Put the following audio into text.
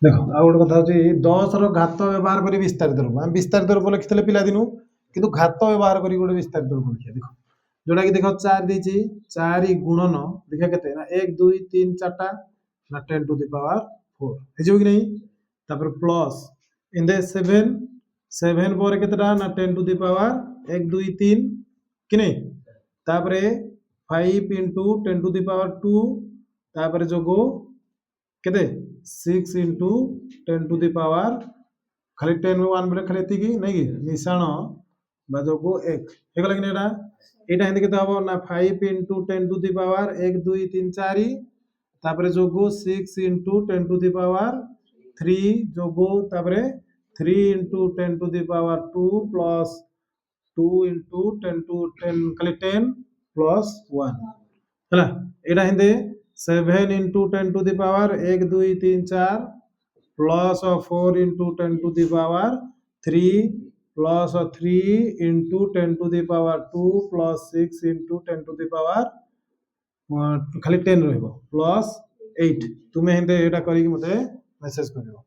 देख आ गोटे कथा हूँ 10 घात व्यवहार कर विस्तारित रूप आम विस्तारित रूप लिखी पिला दिनु कि घात व्यवहार कर गोटे विस्तारित रूप लिखा देख जोटा कि देख 4 देती 4 गुणन देखा के 1 2 3 4 ना 10 टू द पावर 4 हो कि नहीं तापर प्लस इन 7 7 पर केतेटा ना 10 टू द पावर 1 2 3 कि नहीं तापर 5 इंटू 10 टू द पावर 2 तापर जोगो केते 6 इंटू 10 टू द पावर खाली 10 में 1 बरे खाली एतिकी नहीं कि मिश्रण बाजको 1 हे गला कि एटा एटा हिंदी केते हबो ना 5 इंटू 10 टू द पावर 1 2 3 4 तापर जोगो 6 इंटू 10 टू द पावर 3 जोगो तापर 3 into 10 to the power 2 plus 2 into 10 to 10 खाली 10 प्लस 1 हला एटा Hindi 7 into 10 to the power 1 2 3 4 plus 4 into 10 to the power 3 plus 3 into 10 to the power 2 plus 6 into 10 to the power खाली 10 रहिबो plus 8 तुमे हिंदे एटा करी मते मेसेज करियो।